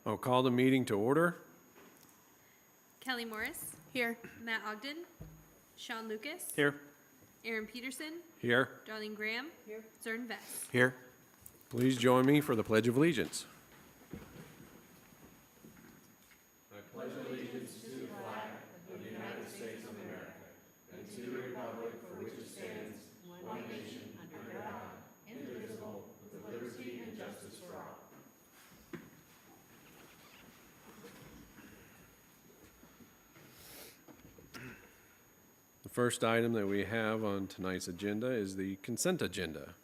I'll call the meeting to order. Kelly Morris. Here. Matt Ogden. Sean Lucas. Here. Aaron Peterson. Here. Darlene Graham. Here. Zern Vest. Here. Please join me for the Pledge of Allegiance. The first item that we have on tonight's agenda is the consent agenda.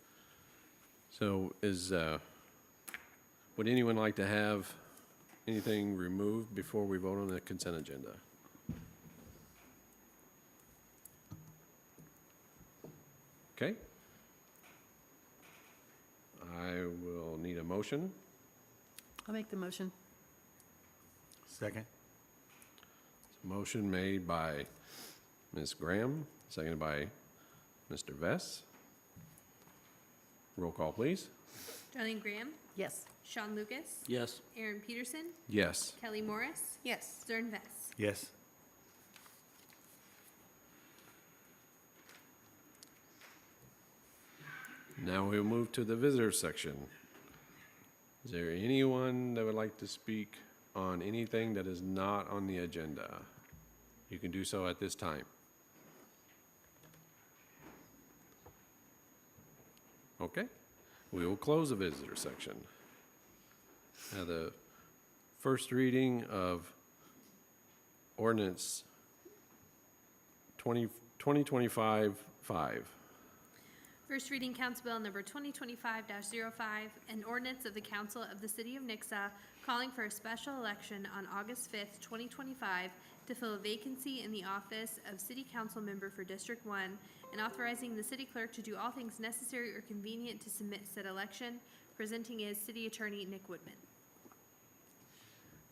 So would anyone like to have anything removed before we vote on the consent agenda? Okay. I will need a motion. I'll make the motion. Second. Motion made by Ms. Graham, seconded by Mr. Vess. Roll call, please. Darlene Graham. Yes. Sean Lucas. Yes. Aaron Peterson. Yes. Kelly Morris. Yes. Zern Vest. Yes. Now we'll move to the visitors section. Is there anyone that would like to speak on anything that is not on the agenda? You can do so at this time. Okay, we will close the visitor section. Now the first reading of ordinance 2025-5. First reading Council Bill number 2025-05, an ordinance of the Council of the City of Nixa calling for a special election on August 5th, 2025 to fill a vacancy in the office of City Council Member for District 1 and authorizing the City Clerk to do all things necessary or convenient to submit said election. Presenting is City Attorney Nick Woodman.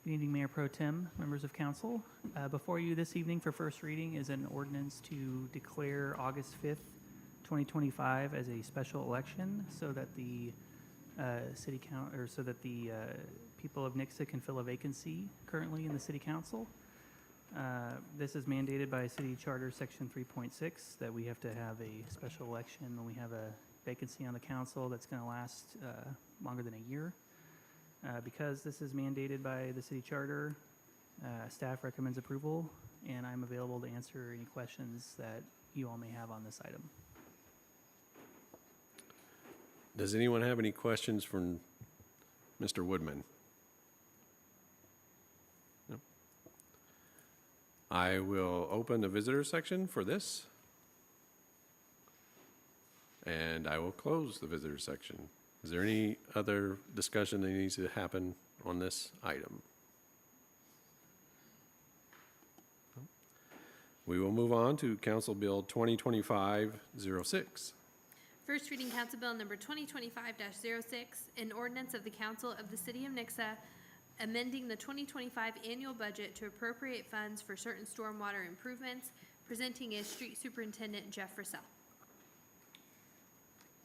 Good evening, Mayor Pro Tem, members of council. Before you this evening for first reading is an ordinance to declare August 5th, 2025 as a special election so that the people of Nixa can fill a vacancy currently in the city council. This is mandated by City Charter Section 3.6 that we have to have a special election when we have a vacancy on the council that's going to last longer than a year. Because this is mandated by the city charter, staff recommends approval, and I'm available to answer any questions that you all may have on this item. Does anyone have any questions for Mr. Woodman? No? I will open the visitor section for this, and I will close the visitor section. Is there any other discussion that needs to happen on this item? No? We will move on to Council Bill 2025-06. First reading Council Bill number 2025-06, an ordinance of the Council of the City of Nixa amending the 2025 annual budget to appropriate funds for certain stormwater improvements. Presenting is Street Superintendent Jeff Russell.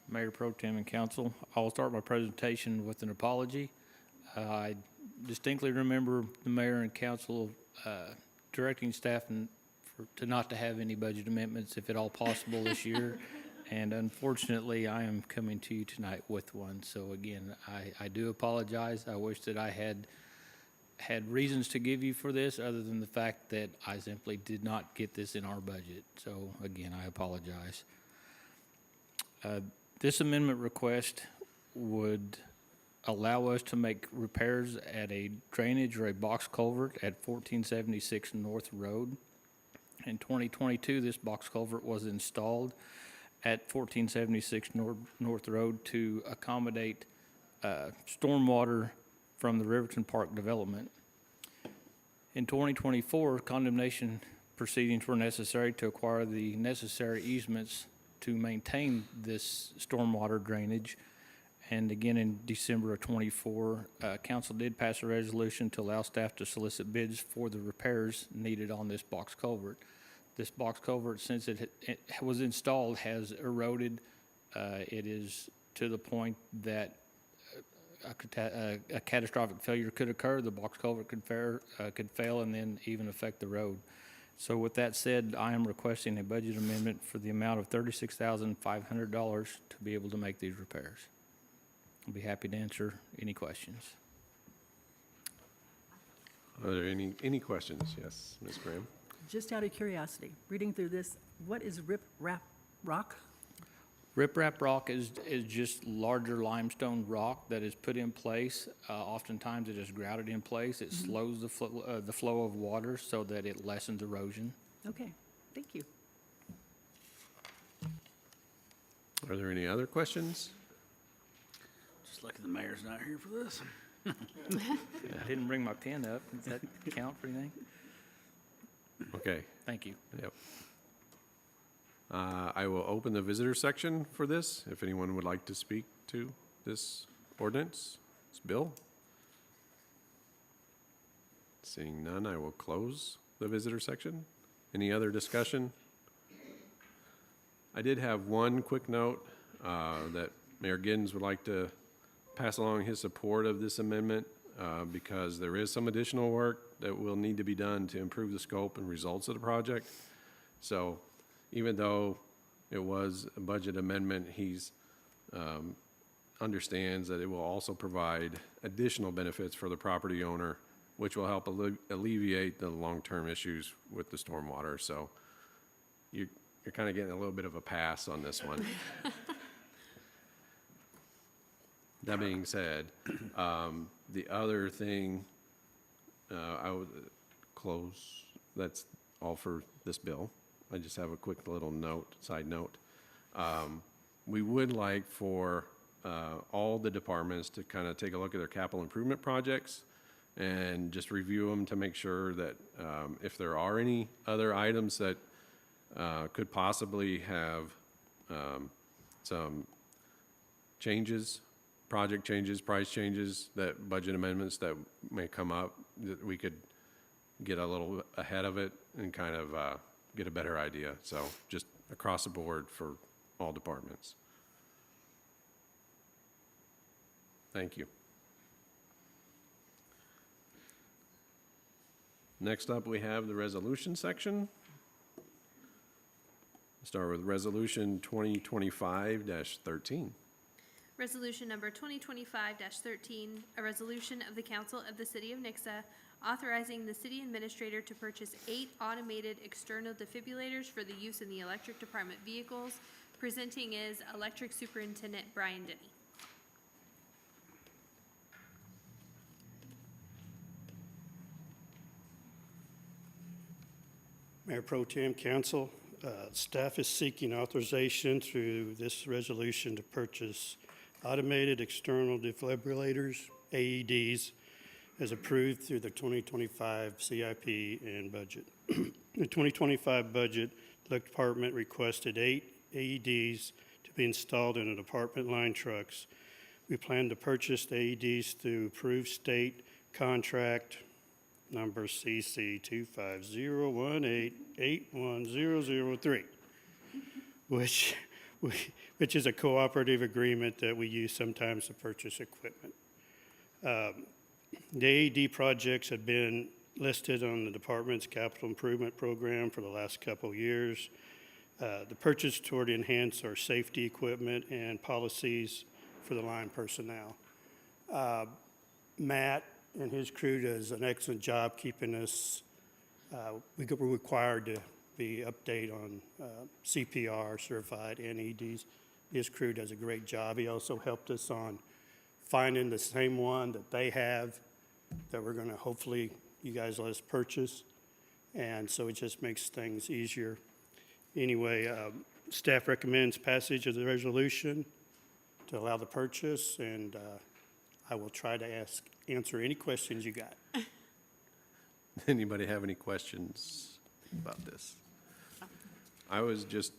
Mayor Pro Tem and Council, I'll start my presentation with an apology. I distinctly remember the Mayor and Council directing staff to not to have any budget amendments if at all possible this year. And unfortunately, I am coming to you tonight with one. So again, I do apologize. I wish that I had reasons to give you for this other than the fact that I simply did not get this in our budget. So again, I apologize. This amendment request would allow us to make repairs at a drainage or a box culvert at 1476 North Road. In 2022, this box culvert was installed at 1476 North Road to accommodate stormwater from the Riverton Park development. In 2024, condemnation proceedings were necessary to acquire the necessary easements to maintain this stormwater drainage. And again, in December of 24, council did pass a resolution to allow staff to solicit bids for the repairs needed on this box culvert. This box culvert, since it was installed, has eroded. It is to the point that a catastrophic failure could occur, the box culvert could fail and then even affect the road. So with that said, I am requesting a budget amendment for the amount of $36,500 to be able to make these repairs. I'll be happy to answer any questions. Are there any questions? Yes, Ms. Graham? Just out of curiosity, reading through this, what is rip rap rock? Riprap rock is just larger limestone rock that is put in place. Oftentimes it is grouted in place. It slows the flow of water so that it lessens erosion. Okay, thank you. Are there any other questions? Just lucky the mayor's not here for this. I didn't bring my pen up. Does that count for anything? Okay, Thank you. yep. I will open the visitor section for this, if anyone would like to speak to this ordinance. It's Bill. Seeing none, I will close the visitor section. Any other discussion? I did have one quick note that Mayor Giddens would like to pass along his support of this amendment because there is some additional work that will need to be done to improve the scope and results of the project. So even though it was a budget amendment, he's understands that it will also provide additional benefits for the property owner, which will help alleviate the long-term issues with the stormwater. So you're kind of getting a little bit of a pass on this one. That being said, the other thing, I would close, that's all for this bill. I just have a quick little note, side note. We would like for all the departments to kind of take a look at their capital improvement projects and just review them to make sure that if there are any other items that could possibly have some changes, project changes, price changes, that budget amendments that may come up, that we could get a little ahead of it and kind of get a better idea. So just across the board for all departments. Thank you. Next up, we have the resolution section. Start with Resolution 2025-13. Resolution number 2025-13, a resolution of the Council of the City of Nixa authorizing the city administrator to purchase 8 automated external defibrillators for the use in the electric department vehicles. Presenting is Electric Superintendent Brian Denny. Mayor Pro Tem, Council, staff is seeking authorization through this resolution to purchase automated external defibrillators, AEDs, as approved through the 2025 CIP and budget. The 2025 budget, the department requested 8 AEDs to be installed in the department line trucks. We plan to purchase the AEDs through approved state contract number CC 25018810003, which is a cooperative agreement that we use sometimes to purchase equipment. The AED projects have been listed on the department's capital improvement program for the last couple of years. The purchase toward enhance our safety equipment and policies for the line personnel. Matt and his crew does an excellent job keeping us, we're required to be update on CPR certified NEDs. His crew does a great job. He also helped us on finding the same one that they have that we're going to hopefully you guys let us purchase. And so it just makes things easier. Anyway, staff recommends passage of the resolution to allow the purchase, and I will try to answer any questions you got. Anybody have any questions about this? I was just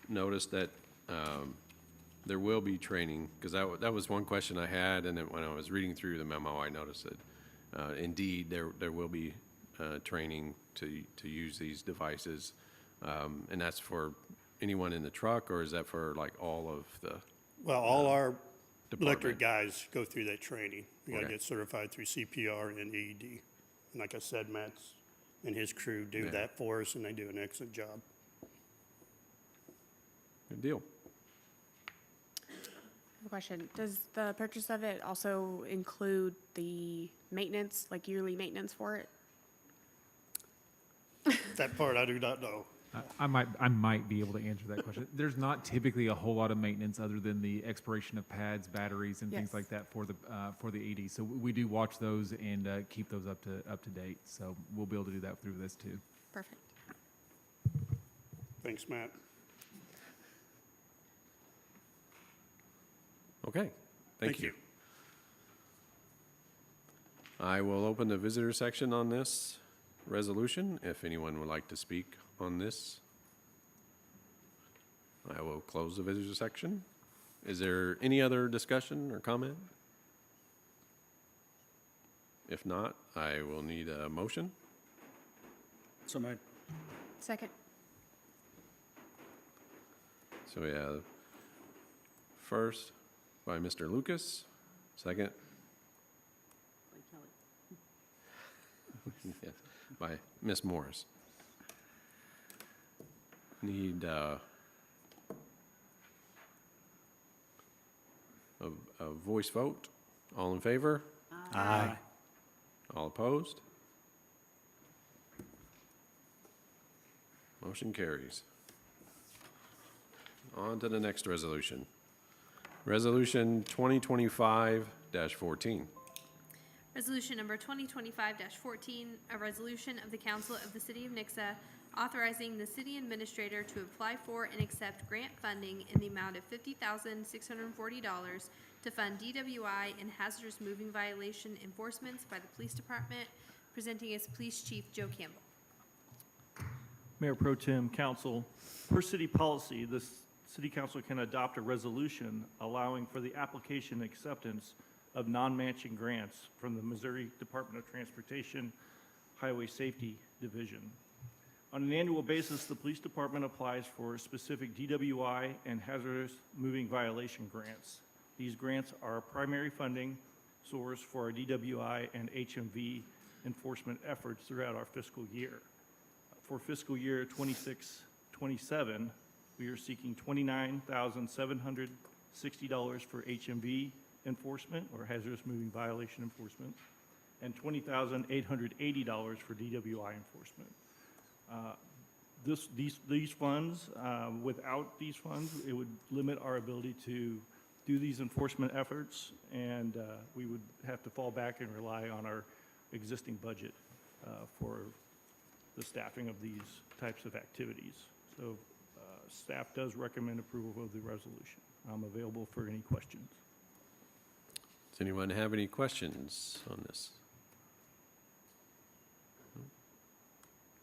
noticed that there will be training, because that was one question I had, and then when I was reading through the memo, I noticed that indeed there will be training to use these devices, and that's for anyone in the truck, or is that for like all of the? Well, all our Electric department. guys go through that training. You gotta Okay. get certified through CPR and EED. And like I said, Matt's and his crew do Yeah. that for us, and they do an excellent job. Good deal. I have a question. Does the purchase of it also include the maintenance, like yearly maintenance for it? That part I do not know. I might be able to answer that question. There's not typically a whole lot of maintenance other than the expiration of pads, batteries, and things Yes. like that for the ED. So we do watch those and keep those up to date. So we'll be able to do that through this too. Perfect. Thanks, Matt. Okay, thank you. I will open the visitor section on this resolution, if anyone would like to speak on this. I will close the visitor section. Is there any other discussion or comment? If not, I will need a motion. So made. Second. So we have first by Mr. Lucas, second yes, by Ms. Morris. Need a voice vote. All in favor? Aye. All opposed? Motion carries. On to the next resolution. Resolution 2025-14. Resolution number 2025-14, a resolution of the Council of the City of Nixa authorizing the city administrator to apply for and accept grant funding in the amount of $50,640 to fund DWI and hazardous moving violation enforcements by the Police Department, presenting as Police Chief Joe Campbell. Mayor Pro Tem, Council, per city policy, the City Council can adopt a resolution allowing for the application and acceptance of non-matching grants from the Missouri Department of Transportation Highway Safety Division. On an annual basis, the Police Department applies for specific DWI and hazardous moving violation grants. These grants are a primary funding source for our DWI and HMV enforcement efforts throughout our fiscal year. For fiscal year 26-27, we are seeking $29,760 for HMV enforcement or hazardous moving violation enforcement and $20,880 for DWI enforcement. These funds, without these funds, it would limit our ability to do these enforcement efforts, and we would have to fall back and rely on our existing budget for the staffing of these types of activities. So staff does recommend approval of the resolution. I'm available for any questions. Does anyone have any questions on this?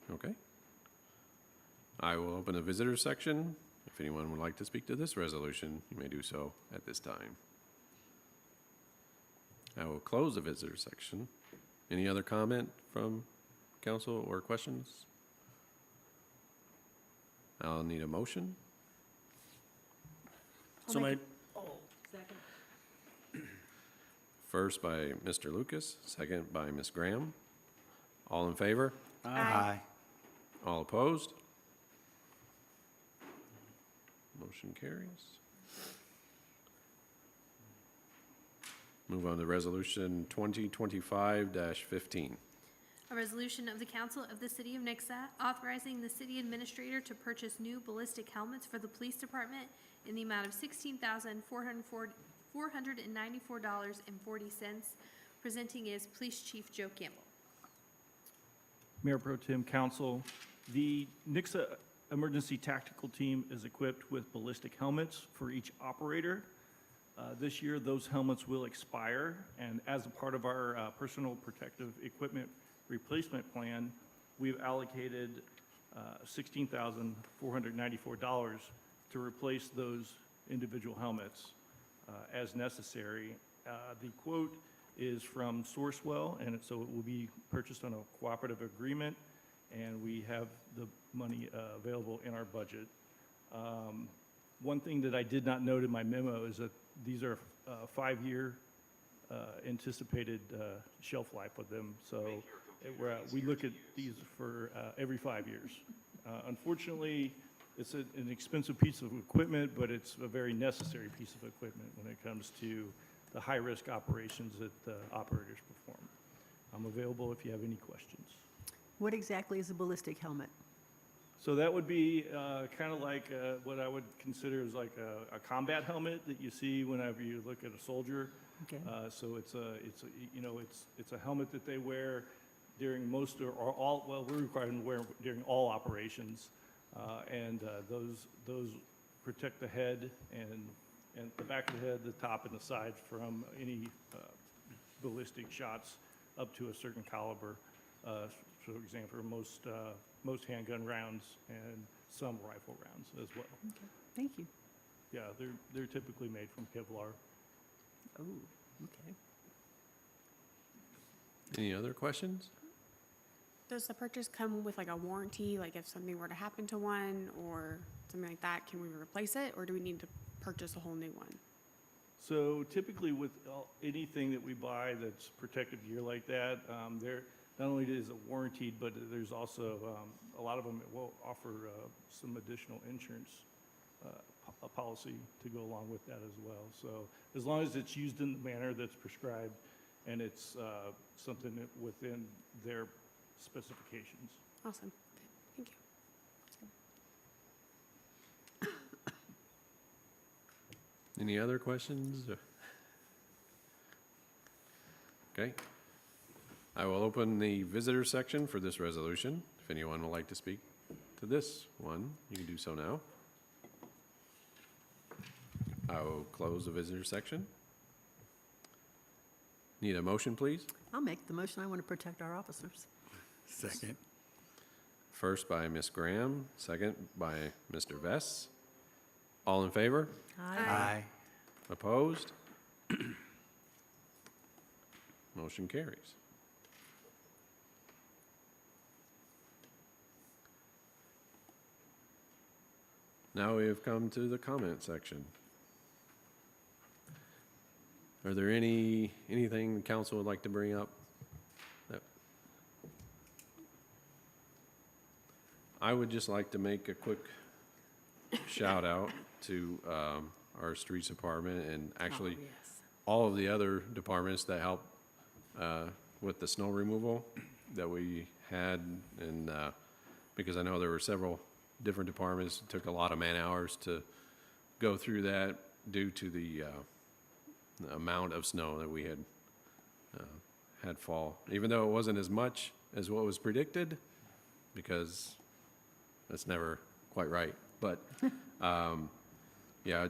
Okay. I will open the visitor section. If anyone would like to speak to this resolution, you may do so at this time. I will close the visitor section. Any other comment from council or questions? I'll need a motion. So made. Second. First by Mr. Lucas, second by Ms. Graham. All in favor? Aye. All opposed? Motion carries. Move on to resolution 2025-15. A resolution of the Council of the City of Nixa authorizing the city administrator to purchase new ballistic helmets for the police department in the amount of $16,494.40, presenting as Police Chief Joe Campbell. Mayor Pro Tem, Council, the Nixa Emergency Tactical Team is equipped with ballistic helmets for each operator. This year, those helmets will expire, and as a part of our personal protective equipment replacement plan, we've allocated $16,494 to replace those individual helmets as necessary. The quote is from Sourcewell, and so it will be purchased on a cooperative agreement, and we have the money available in our budget. One thing that I did not note in my memo is that these are 5-year anticipated shelf life with them. So we look at these for every 5 years. Unfortunately, it's an expensive piece of equipment, but it's a very necessary piece of equipment when it comes to the high-risk operations that operators perform. I'm available if you have any questions. What exactly is a ballistic helmet? So that would be kind of like what I would consider as like a combat helmet that you see whenever you look at a soldier. Okay. So it's a helmet that they wear during most or all, well, we're required to wear during all operations. And those protect the head and the back of the head, the top and the side from any ballistic shots up to a certain caliber. For example, most handgun rounds and some rifle rounds as well. Okay. Thank you. Yeah, they're typically made from Kevlar. Oh, okay. Any other questions? Does the purchase come with like a warranty, like if something were to happen to one or something like that, can we replace it, or do we need to purchase a whole new one? So typically with anything that we buy that's protective gear like that, there not only is it warranted, but there's also a lot of them will offer some additional insurance a policy to go along with that as well. So as long as it's used in the manner that's prescribed and it's something that within their specifications. Awesome. Thank you. Any other questions? Okay. I will open the visitor section for this resolution. If anyone would like to speak to this one, you can do so now. I will close the visitor section. Need a motion, please? I'll make the motion. I want to protect our officers. Second. First by Ms. Graham, second by Mr. Vess. All in favor? Aye. Opposed? Motion carries. Now we have come to the comment section. Are there anything the council would like to bring up? That- I would just like to make a quick shout out to our streets department and actually Oh, yes. all of the other departments that help with the snow removal that we had, and because I know there were several different departments, it took a lot of man-hours to go through that due to the amount of snow that we had fall, even though it wasn't as much as what was predicted, because that's never quite right. But yeah,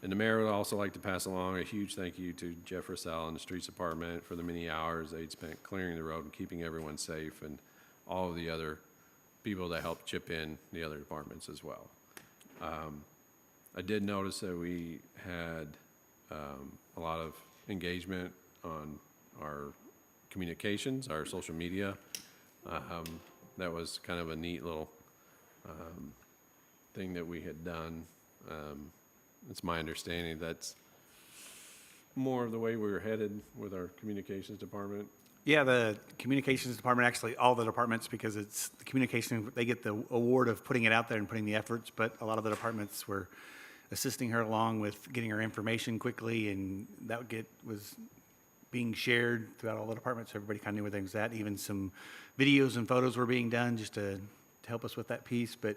and the mayor would also like to pass along a huge thank you to Jeff Russell and the streets department for the many hours they'd spent clearing the road and keeping everyone safe, and all of the other people that helped chip in the other departments as well. I did notice that we had a lot of engagement on our communications, our social media. That was kind of a neat little thing that we had done. It's my understanding that's more of the way we were headed with our communications department. Yeah, the communications department, actually all the departments, because it's the communication, they get the award of putting it out there and putting the efforts, but a lot of the departments were assisting her along with getting her information quickly, and that was being shared throughout all the departments, so everybody kind of knew where things at. Even some videos and photos were being done just to help us with that piece. But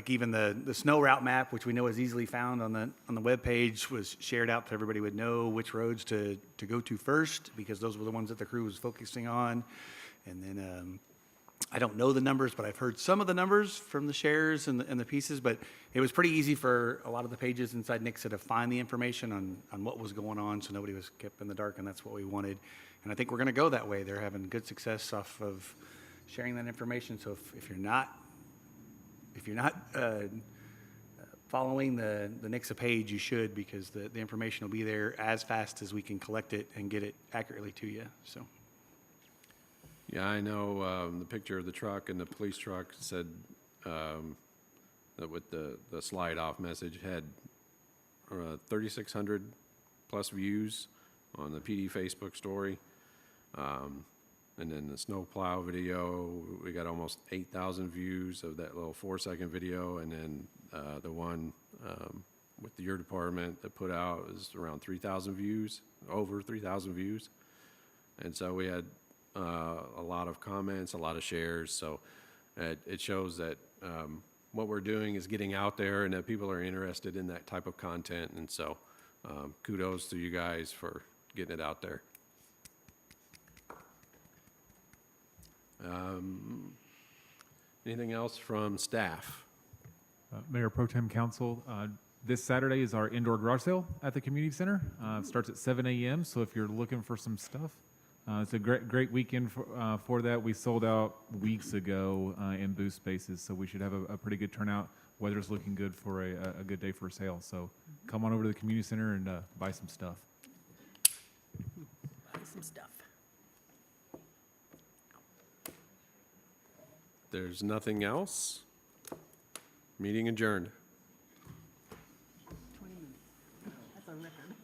even the snow route map, which we know is easily found on the webpage, was shared out so everybody would know which roads to go to first, because those were the ones that the crew was focusing on. And then I don't know the numbers, but I've heard some of the numbers from the shares and the pieces. But it was pretty easy for a lot of the pages inside Nixa to find the information on what was going on, so nobody was kept in the dark, and that's what we wanted. And I think we're going to go that way. They're having good success off of sharing that information. So if you're not following the Nixa page, you should, because the information will be there as fast as we can collect it and get it accurately to you. So. Yeah, I know the picture of the truck and the police truck said that with the slide off message had 3,600 plus views on the PD Facebook story. And then the snowplow video, we got almost 8,000 views of that little 4-second video. And then the one with your department that put out is around 3,000 views, over 3,000 views. And so we had a lot of comments, a lot of shares. So it shows that what we're doing is getting out there and that people are interested in that type of content. And so kudos to you guys for getting it out there. Anything else from staff? Mayor Pro Tem Council, this Saturday is our indoor garage sale at the community center. Starts at 7 a.m. So if you're looking for some stuff, it's a great weekend for that. We sold out weeks ago in booth spaces, so we should have a pretty good turnout. Weather's looking good for a good day for a sale. So come on over to the community center and buy some stuff. Buy some stuff. There's nothing else. Meeting adjourned. 20 minutes. That's a record.